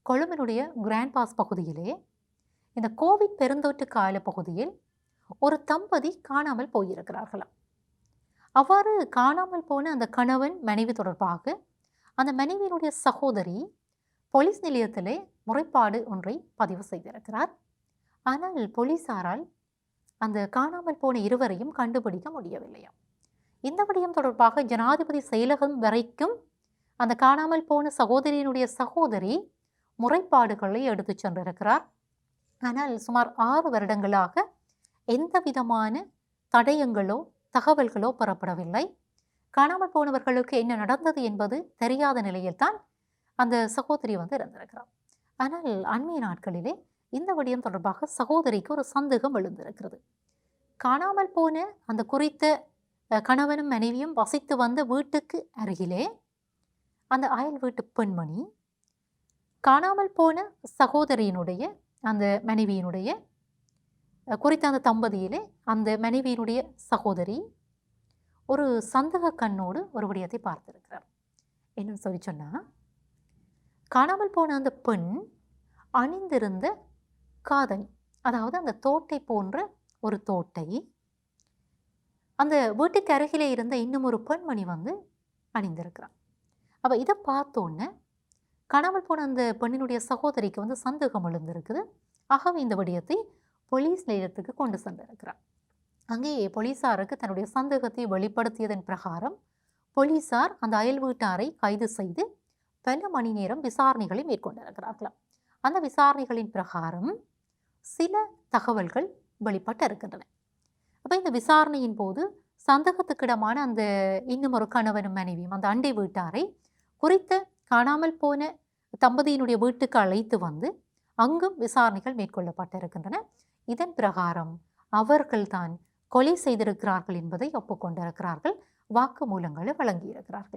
கொழும்பினுடைய grand pass பகுதியிலே இந்த Covid பெருந்தொற்று கால பகுதியில் ஒரு தம்பதி காணாமல் போயிருக்கிறார்களாம். அவ்வாறு காணாமல் போன அந்த கணவன் மனைவி தொடர்பாக அந்த மனைவியினுடைய சகோதரி போலீஸ் நிலையத்திலே முறைப்பாடு ஒன்றை பதிவு செய்திருக்கிறார். ஆனால் போலீசாரால் அந்த காணாமல் போன இருவரையும் கண்டுபிடிக்க முடியவில்லையாம். இந்த விடயம் தொடர்பாக ஜனாதிபதி செயலகம் வரைக்கும் அந்த காணாமல் போன சகோதரியினுடைய சகோதரி முறைப்பாடுகளை எடுத்து சென்றிருக்கிறார். ஆனால் சுமார் 6 வருடங்களாக எந்த விதமான தடயங்களோ தகவல்களோ பெறப்படவில்லை. காணாமல் போனவர்களுக்கு என்ன நடந்தது என்பது தெரியாத நிலையில்தான் அந்த சகோதரி இருந்திருக்கிறார். ஆனால் அண்மைய நாட்களிலே இந்த விடயம் தொடர்பாக சகோதரிக்கு ஒரு சந்தேகம் எழுந்திருக்கிறது. காணாமல் போன அந்த குறித்த கணவனும் மனைவியும் வசித்து வந்த வீட்டுக்கு அருகிலே அந்த அயல் வீட்டு பெண்மணி காணாமல் போன சகோதரியினுடைய அந்த மனைவியினுடைய குறித்த அந்த தம்பதியிலே அந்த மனைவியினுடைய சகோதரி ஒரு சந்தேக கண்ணோடு ஒரு விடயத்தை பார்த்திருக்கிறார். என்னன்னு சொல்லி சொன்னா, காணாமல் போன அந்த பெண் அணிந்திருந்த காதணி, அதாவது அந்த தோட்டை போன்ற ஒரு தோட்டை அந்த வீட்டுக்கு அருகிலே இருந்த இன்னும் ஒரு பெண்மணி அணிந்திருக்கிறார். அப்போ இதை பார்த்தோன்னே காணாமல் போன அந்த பெண்ணினுடைய சகோதரிக்கு சந்தேகம் எழுந்திருக்குது. ஆகவே இந்த விடயத்தை போலீஸ் நிலையத்துக்கு கொண்டு சென்றிருக்கிறார். அங்கே போலீசாருக்கு தன்னுடைய சந்தேகத்தை வெளிப்படுத்தியதன் பிரகாரம் போலீசார் அந்த அயல் வீட்டாரை கைது செய்து பல மணி நேரம் விசாரணைகளை மேற்கொண்டிருக்கிறார்களாம். அந்த விசாரணைகளின் பிரகாரம் சில தகவல்கள் வெளிப்பட்டு இருக்கின்றன. அப்போ இந்த விசாரணையின் போது சந்தேகத்துக்கிடமான அந்த இன்னும் ஒரு கணவனும் மனைவியும் அந்த அண்டை வீட்டாரை குறித்த காணாமல் போன தம்பதியினுடைய வீட்டுக்கு அழைத்து அங்கும் விசாரணைகள் மேற்கொள்ளப்பட்டிருக்கின்றன. இதன் பிரகாரம் அவர்கள்தான் கொலை செய்திருக்கிறார்கள் என்பதை ஒப்புக்கொண்டிருக்கிறார்கள். வாக்குமூலங்களை வழங்கியிருக்கிறார்கள்.